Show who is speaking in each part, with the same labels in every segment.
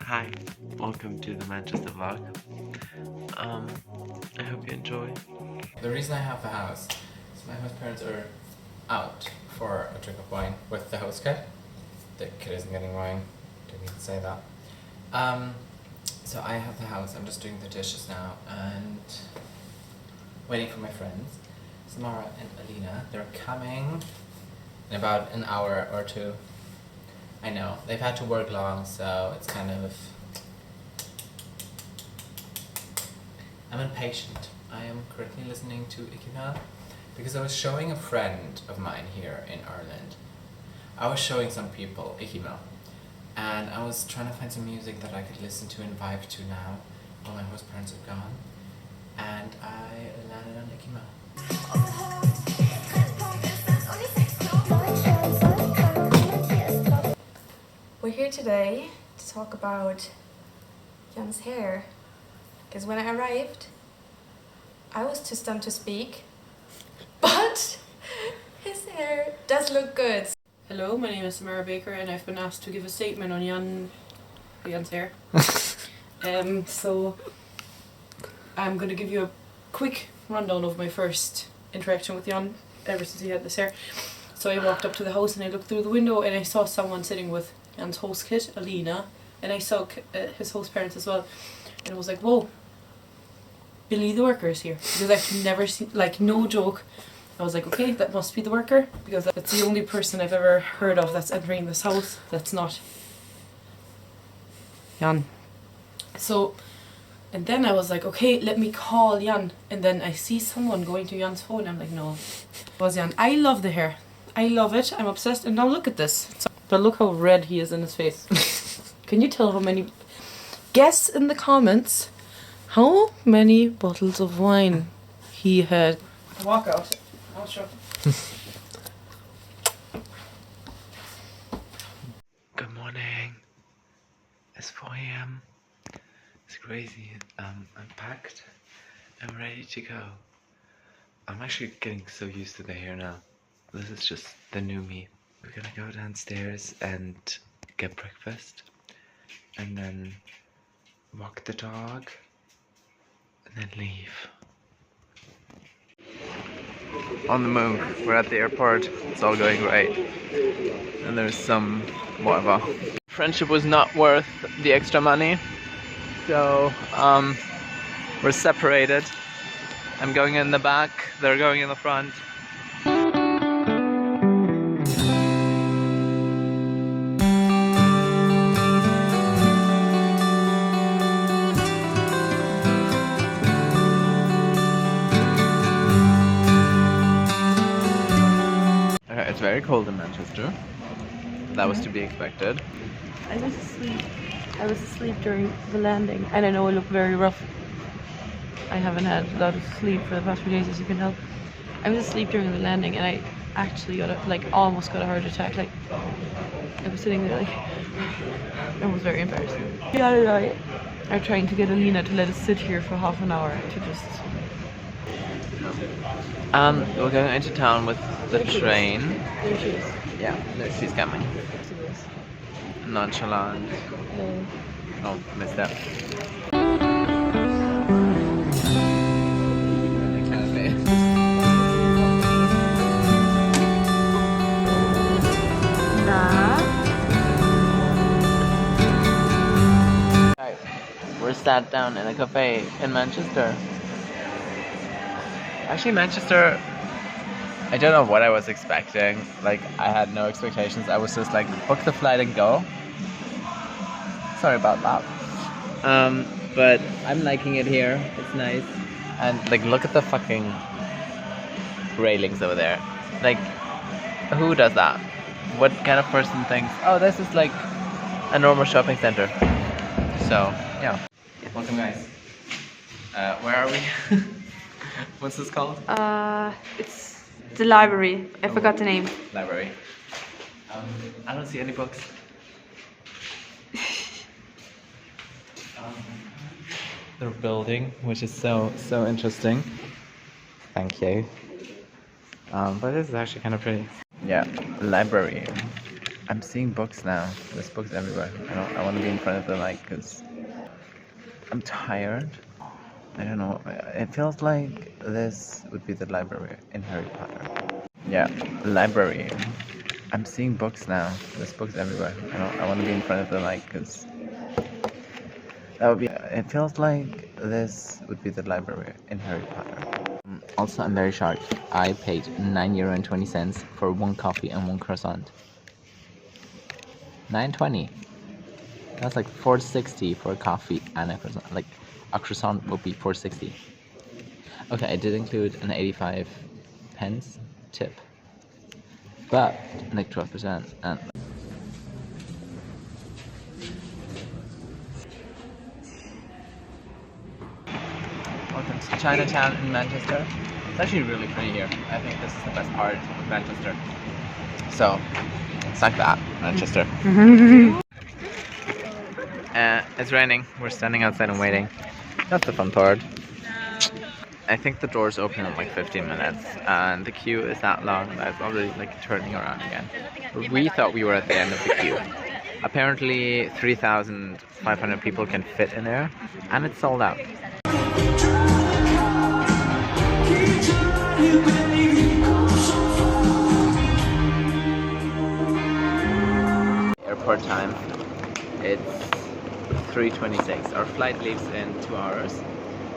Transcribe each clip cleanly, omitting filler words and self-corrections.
Speaker 1: Hi, welcome to the Manchester vlog. I hope you enjoy.
Speaker 2: The reason I have the house is my host parents are out for a drink of wine with the host kid. The kid isn't getting wine, didn't even say that. So I have the house, I'm just doing the dishes now and waiting for my friends, Samara and Alina. They're coming in about an hour or two. I know, they've had to work long, so it's kind of... I'm impatient. I am currently listening to Ikima because I was showing a friend of mine here in Ireland. I was showing some people Ikima and I was trying to find some music that I could listen to and vibe to now while my host parents are gone, and I landed on Ikima.
Speaker 3: We're here today to talk about Jan's hair, because when I arrived I was too stunned to speak, but his hair does look good.
Speaker 4: Hello, my name is Samara Baker and I've been asked to give a statement on Jan's hair. So I'm going to give you a quick rundown of my first interaction with Jan ever since he had this hair. So I walked up to the house and I looked through the window and I saw someone sitting with Jan's host kid, Alina, and I saw his host parents as well, and I was like, whoa, Billy the worker is here, because I've never seen, like, no joke, I was like, okay, that must be the worker, because that's the only person I've ever heard of that's entering this house that's not Jan. So, and then I was like, okay, let me call Jan, and then I see someone going to Jan's phone, I'm like, no, it was Jan. I love the hair, I love it, I'm obsessed, and now look at this. But look how red he is in his face. Can you tell how many... Guess in the comments how many bottles of wine he had. Walk out. I'll show.
Speaker 1: Good morning. It's 4 a.m. It's crazy. I'm packed. I'm ready to go. I'm actually getting so used to the hair now. This is just the new me. We're gonna go downstairs and get breakfast, and then walk the dog, and then leave. On the move, we're at the airport, it's all going great. And there's some whatever. Friendship was not worth the extra money, so we're separated. I'm going in the back, they're going in the front. It's very cold in Manchester. That was to be expected.
Speaker 4: I was asleep. I was asleep during the landing, and I know I look very rough. I haven't had a lot of sleep for the past few days, as you can tell. I was asleep during the landing, and I actually got almost got a heart attack. Like, I was sitting there, like, it was very embarrassing. Jan and I are trying to get Alina to let us sit here for half an hour to just...
Speaker 1: We're going into town with the train.
Speaker 4: There she is.
Speaker 1: Yeah, there she's coming. Nonchalant. Oh, missed that. Right, we're sat down in a cafe in Manchester. Actually, Manchester, I don't know what I was expecting. Like, I had no expectations. I was just like, book the flight and go. Sorry about that. But I'm liking it here. It's nice. And like, look at the fucking railings over there. Like, who does that? What kind of person thinks, oh, this is like a normal shopping center? So, yeah. Welcome, guys. Where are we? What's this called?
Speaker 3: It's the library. I forgot the name.
Speaker 1: Library. I don't see any books. They're building, which is so interesting. Thank you. But this is actually kind of pretty. Yeah, library. I'm seeing books now. There's books everywhere. I want to be in front of the light because I'm tired. I don't know. It feels like this would be the library in Harry Potter. Yeah, library. I'm seeing books now. There's books everywhere. I want to be in front of the light because that would be. It feels like this would be the library in Harry Potter. Also, I'm very shocked. I paid €9.20 for one coffee and one croissant. $9.20. That's like $4.60 for a coffee and a croissant. Like a croissant would be $4.60. Okay, I did include an 85 pence tip, but like 12%. And welcome to Chinatown in Manchester. It's actually really pretty here. I think this is the best part of Manchester. So, it's like that, Manchester. It's raining. We're standing outside and waiting. That's the fun part. I think the doors open in like 15 minutes, and the queue is that long that it's already like turning around again. But we thought we were at the end of the queue. Apparently 3,500 people can fit in there, and it's sold out. Airport time. It's 3:26. Our flight leaves in 2 hours.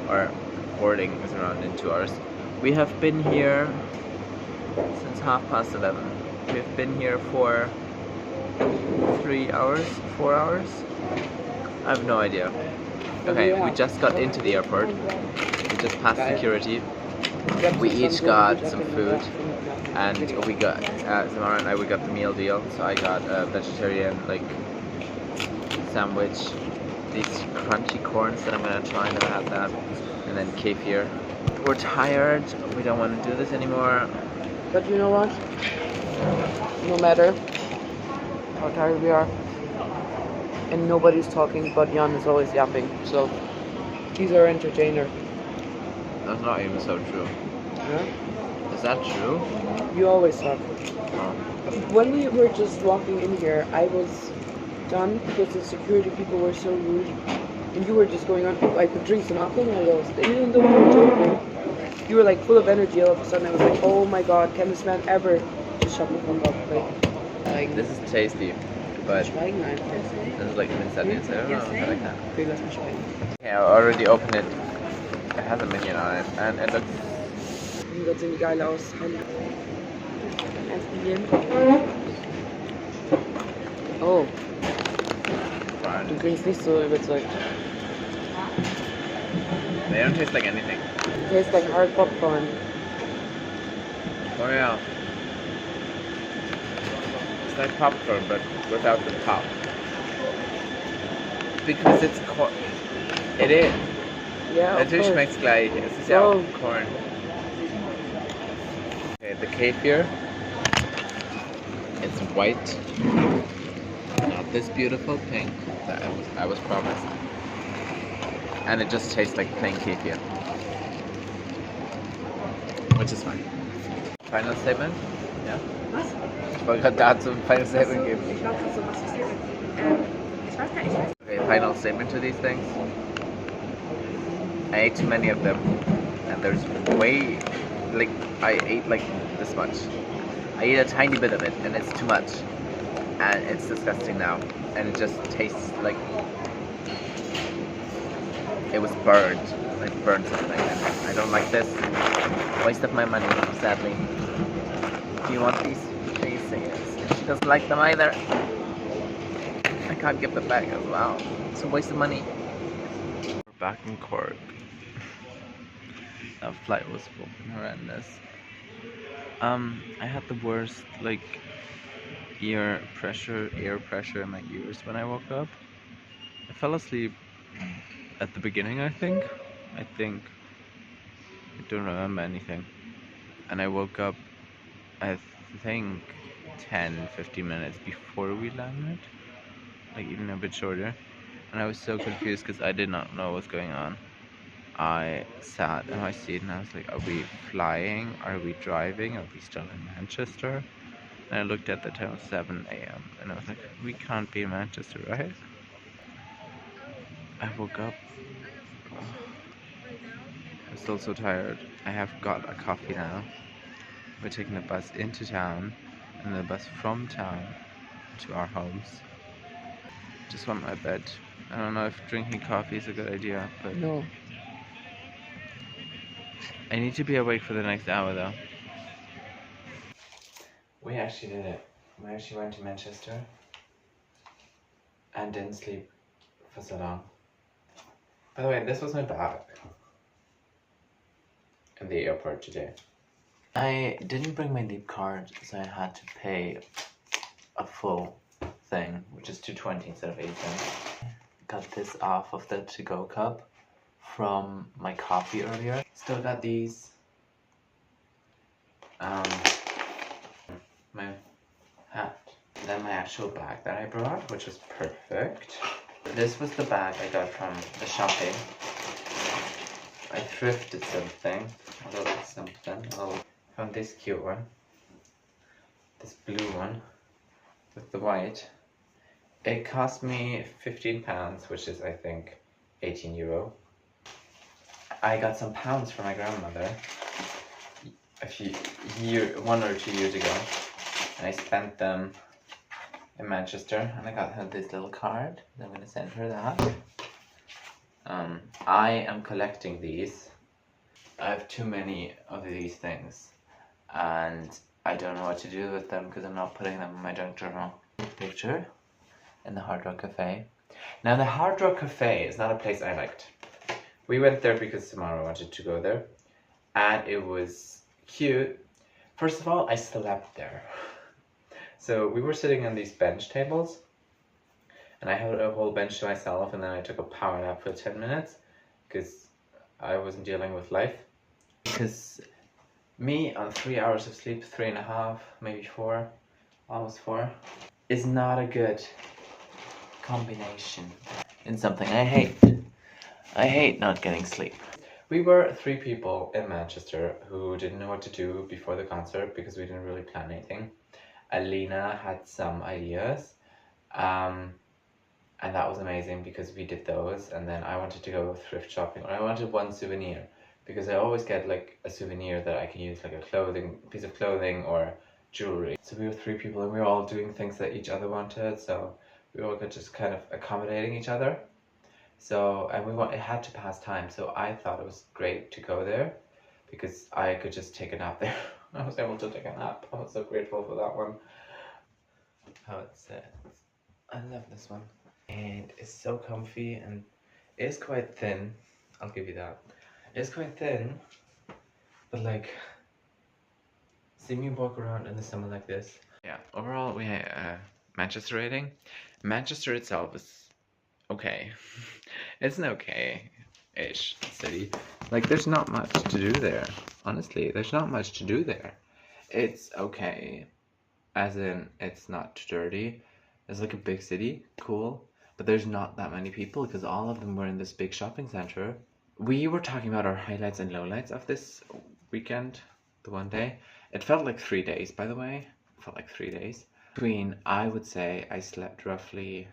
Speaker 1: Our boarding is around in 2 hours. We have been here since 11:30. We've been here for 3 hours, 4 hours? I have no idea. Okay, we just got into the airport. We just passed security. We each got some food, and we got Samara and I, we got the meal deal. So I got a vegetarian like sandwich, these crunchy corns that I'm gonna try. Never had that, and then kefir. We're tired. We don't want to do this anymore.
Speaker 5: But you know what? No matter how tired we are, and nobody's talking, but Jan is always yapping. So he's our entertainer.
Speaker 1: That's not even so true.
Speaker 5: Yeah?
Speaker 1: Is that true?
Speaker 5: You always talk.
Speaker 1: Oh.
Speaker 5: When we were just walking in here, I was done because the security people were so rude. And you were just going on, oh, I could drink some alcohol, and I was, even though we were joking, you were like full of energy. All of a sudden I was like, oh my god, can this man ever just shut the fuck up? Like
Speaker 1: This is tasty, but
Speaker 5: schweigen einfach.
Speaker 1: this is like Minzadins. I don't know. I like that.
Speaker 5: Okay, lass mich schweigen.
Speaker 1: Okay, I already opened it. It has a minion on it, and it looks.
Speaker 5: Wie sieht die geil aus? Eins probieren. Oh,
Speaker 1: fun.
Speaker 5: du klingst nicht so überzeugt.
Speaker 1: They don't taste like anything.
Speaker 5: Tastes like hard popcorn.
Speaker 1: Oh yeah. It's like popcorn, but without the pop. Because it's corn. It is.
Speaker 5: Ja, of
Speaker 1: Natürlich
Speaker 5: course.
Speaker 1: schmeckt's gleich. Es ist ja
Speaker 5: Oh.
Speaker 1: auch Corn. Okay, the kefir. It's white. Not this beautiful pink that I was promised. And it just tastes like plain kefir. Which is fine. Final statement? Ja.
Speaker 6: Was?
Speaker 1: Ich wollte gerade dazu ein final statement geben.
Speaker 6: Ich glaube, so was ist hier. Ich weiß gar nicht.
Speaker 1: Okay, final statement to these things. I ate too many of them, and there's way, like, I ate like this much. I ate a tiny bit of it, and it's too much, and it's disgusting now, and it just tastes like it was burned, like burnt something. And I don't like this. Waste of my money, sadly. Do you want these? Please say yes. She doesn't like them either. I can't give them back as well. It's a waste of money. We're back in Cork. That flight was fucking horrendous. I had the worst like air pressure in my ears when I woke up. I fell asleep at the beginning, I think. I don't remember anything. And I woke up, I think 10-15 minutes before we landed, like even a bit shorter. And I was so confused because I did not know what was going on. I sat in my seat and I was like, are we flying? Are we driving? Are we still in Manchester? And I looked at the time, 7 a.m. and I was like, we can't be in Manchester, right? I woke up. I'm still so tired. I have got a coffee now. We're taking the bus into town and the bus from town to our homes. Just want my bed. I don't know if drinking coffee is a good idea, but
Speaker 5: No.
Speaker 1: I need to be awake for the next hour though. We actually did it. We actually went to Manchester and didn't sleep for so long. By the way, this was my bag in the airport today. I didn't bring my Leap card, so I had to pay a full thing, which is $2.20 instead of 8 cents. Got this off of the to-go cup from my coffee earlier. Still got these. My hat. Then my actual bag that I brought, which was perfect. This was the bag I got from the shopping. I thrifted something. Found this cute one. This blue one with the white. It cost me £15, which is I think €18. I got some pounds from my grandmother a 1 or 2 years ago, and I spent them in Manchester, and I got her this little card. I'm gonna send her that. I am collecting these. I have too many of these things, and I don't know what to do with them because I'm not putting them in my junk journal. Picture in the Hard Rock Cafe. Now the Hard Rock Cafe is not a place I liked. We went there because Samara wanted to go there, and it was cute. First of all, I slept there. So we were sitting on these bench tables, and I had a whole bench to myself, and then I took a power nap for 10 minutes because I wasn't dealing with life. Because me on 3 hours of sleep, 3.5, maybe 4, almost 4, is not a good combination in something I hate. I hate not getting sleep. We were 3 people in Manchester who didn't know what to do before the concert because we didn't really plan anything. Alina had some ideas, and that was amazing because we did those, and then I wanted to go thrift shopping, or I wanted one souvenir because I always get like a souvenir that I can use, like a piece of clothing or jewelry. So we were 3 people and we were all doing things that each other wanted, so we all got just kind of accommodating each other. So, and it had to pass time, so I thought it was great to go there because I could just take a nap there. I was able to take a nap. I was so grateful for that one. How it says. I love this one. And it's so comfy and it's quite thin. I'll give you that. It's quite thin, but like, see me walk around in the summer like this. Yeah, overall we had Manchester rating. Manchester itself is okay. It's an okay-ish city. Like, there's not much to do there. Honestly, there's not much to do there. It's okay, as in it's not too dirty. It's like a big city, cool, but there's not that many people because all of them were in this big shopping center. We were talking about our highlights and lowlights of this weekend, the one day. It felt like 3 days, by the way. It felt like 3 days. I would say I slept roughly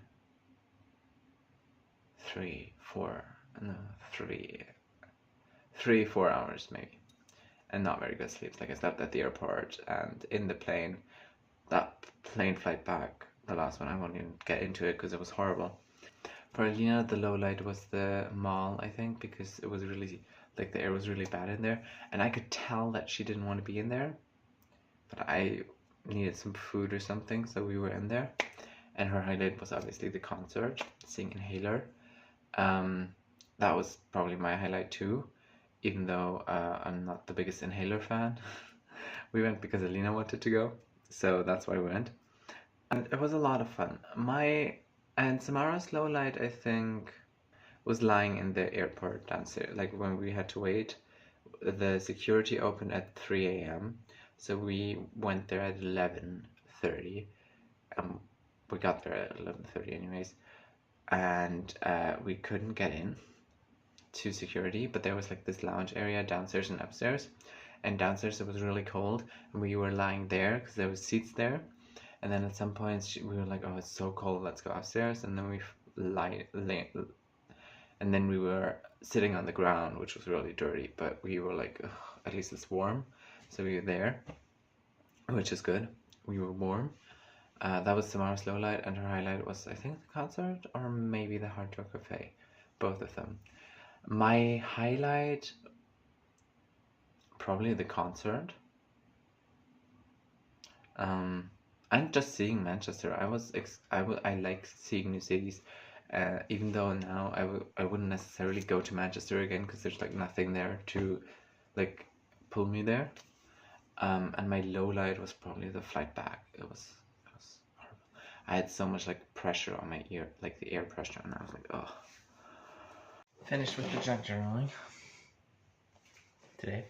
Speaker 1: 3-4 hours maybe, and not very good sleep. Like, I slept at the airport and in the plane. That plane flight back, the last one, I won't even get into it because it was horrible. For Alina, the low light was the mall, I think, because it was really, like, the air was really bad in there, and I could tell that she didn't want to be in there, but I needed some food or something, so we were in there. And her highlight was obviously the concert, seeing Inhaler. That was probably my highlight too, even though I'm not the biggest Inhaler fan. We went because Alina wanted to go, so that's why we went. And it was a lot of fun. And Samara's low light, I think, was lying in the airport downstairs. Like, when we had to wait, the security opened at 3 a.m. So we went there at 11:30. We got there at 11:30 anyways. And we couldn't get in to security, but there was like this lounge area downstairs and upstairs, and downstairs it was really cold, and we were lying there because there was seats there. And then at some point we were like, oh, it's so cold, let's go upstairs. And then and then we were sitting on the ground, which was really dirty, but we were like, ugh, at least it's warm. So we were there, which is good. We were warm. That was Samara's low light, and her highlight was, I think, the concert or maybe the Hard Rock Cafe. Both of them. My highlight, probably the concert. And just seeing Manchester. I like seeing new cities. Even though now I wouldn't necessarily go to Manchester again because there's like nothing there to like pull me there. And my low light was probably the flight back. It was horrible. I had so much like pressure on my ear, like the air pressure, and I was like, oh. Finished with the junk journaling today.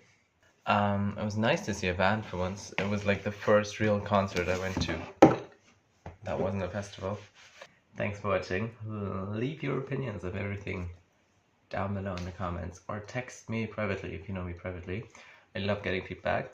Speaker 1: It was nice to see a band for once. It was like the first real concert I went to. That wasn't a festival. Thanks for watching. Leave your opinions of everything down below in the comments, or text me privately if you know me privately. I love getting feedback.